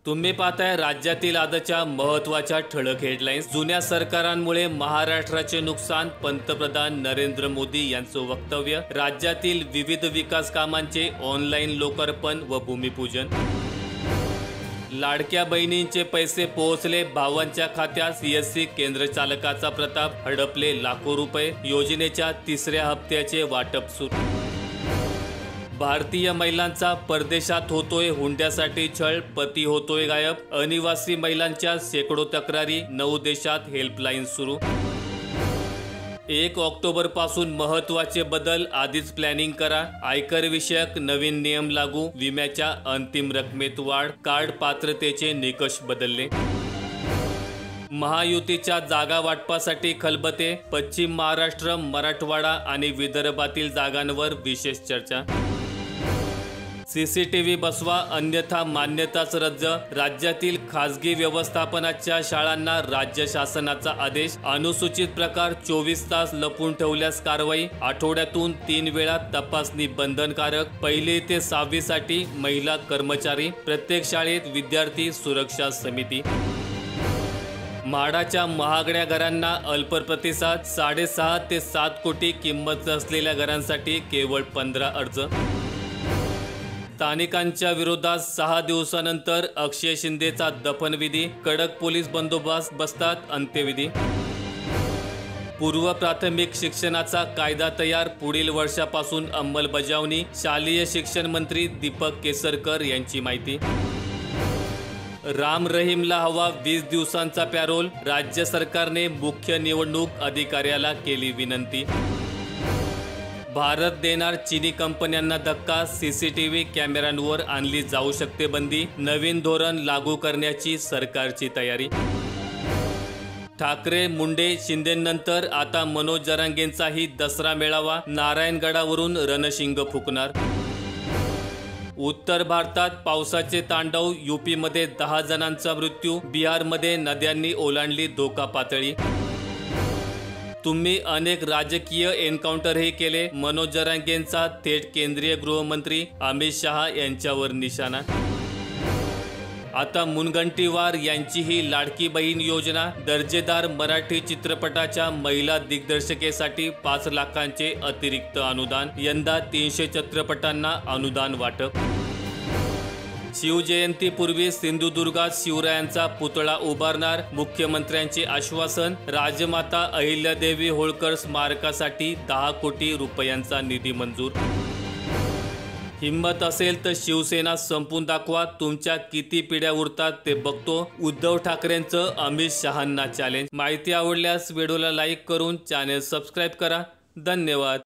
तुम्ही पाहताय राज्यातील आजच्या महत्त्वाच्या ठळक हेडलाईन्स। जुन्या सरकारांमुळे महाराष्ट्राचे नुकसान, पंतप्रधान नरेंद्र मोदी यांचं वक्तव्य, राज्यातील विविध विकास कामांचे ऑनलाईन लोकार्पण व भूमिपूजन, लाडक्या बहिणींचे पैसे पोहोचले भावांच्या खात्यात, सीएससी केंद्र चालकाचा प्रताप, हडपले लाखो रुपये, योजनेच्या तिसऱ्या हप्त्याचे वाटप सुरू, भारतीय महिलांचा परदेशात होतोय हुंड्यासाठी छळ, पती होतोय गायब, अनिवासी महिलांच्या शेकडो तक्रारी, 9 देशात हेल्पलाईन सुरू, 1 ऑक्टोबर पासून महत्त्वाचे बदल, आधीच प्लॅनिंग करा, आयकर विषयक नवीन नियम लागू, विम्याच्या अंतिम रकमेत वाढ, कार्ड पात्रतेचे निकष बदलले, महायुतीच्या जागा वाटपासाठी खलबते, पश्चिम महाराष्ट्र, मराठवाडा आणि विदर्भातील जागांवर विशेष चर्चा, सीसीटीव्ही बसवा अन्यथा मान्यताच रद्द, राज्यातील खासगी व्यवस्थापनाच्या शाळांना राज्य शासनाचा आदेश, अनुसूचित प्रकार 24 तास लपून ठेवल्यास कारवाई, आठवड्यातून 3 वेळा तपासणी बंधनकारक, 1ली ते 6वी साठी महिला कर्मचारी, प्रत्येक शाळेत विद्यार्थी सुरक्षा समिती, म्हाडाच्या महागड्या घरांना अल्प प्रतिसाद, 6.5 ते 7 कोटी किंमत असलेल्या घरांसाठी केवळ 15 अर्ज, स्थानिकांच्या विरोधात 6 दिवसानंतर अक्षय शिंदेचा दफनविधी, कडक पोलीस बंदोबस्त, बसतात अंत्यविधी, पूर्व प्राथमिक शिक्षणाचा कायदा तयार, पुढील वर्षापासून अंमलबजावणी, शालेय शिक्षण मंत्री दीपक केसरकर यांची माहिती, राम रहीमला हवा 20 दिवसांचा पॅरोल, राज्य सरकारने मुख्य निवडणूक अधिकाऱ्याला केली विनंती, भारत देणार चीनी कंपन्यांना धक्का, सीसीटीव्ही कॅमेऱ्यांवर आणली जाऊ शकते बंदी, नवीन धोरण लागू करण्याची सरकारची तयारी, ठाकरे मुंडे शिंदेनंतर आता मनोज जरांगेंचाही दसरा मेळावा, नारायणगडावरून रणशिंग फुकणार, उत्तर भारतात पावसाचे तांडव, यूपीमध्ये 10 जणांचा मृत्यू, बिहारमध्ये नद्यांनी ओलांडली धोका पातळी, तुम्ही अनेक राजकीय एन्काउंटरही केले, मनोज जरांगेंचा थेट केंद्रीय गृहमंत्री अमित शहा यांच्यावर निशाणा, आता मुनगंटीवार यांचीही लाडकी बहीण योजना, दर्जेदार मराठी चित्रपटाच्या महिला दिग्दर्शकेसाठी 5 लाखांचे अतिरिक्त अनुदान, यंदा 300 चित्रपटांना अनुदान वाटप, शिवजयंतीपूर्वी सिंधुदुर्गात शिवरायांचा पुतळा उभारणार, मुख्यमंत्र्यांचे आश्वासन, राजमाता अहिल्यादेवी होळकर स्मारकासाठी 10 कोटी रुपयांचा निधी मंजूर, हिम्मत असेल तर शिवसेना संपून दाखवा, तुमच्या किती पिढ्या उरतात ते बघतो, उद्धव ठाकरेंचं अमित शहांना चॅलेंज। माहिती आवडल्यास व्हिडिओला लाईक करून चॅनेल सबस्क्राईब करा। धन्यवाद।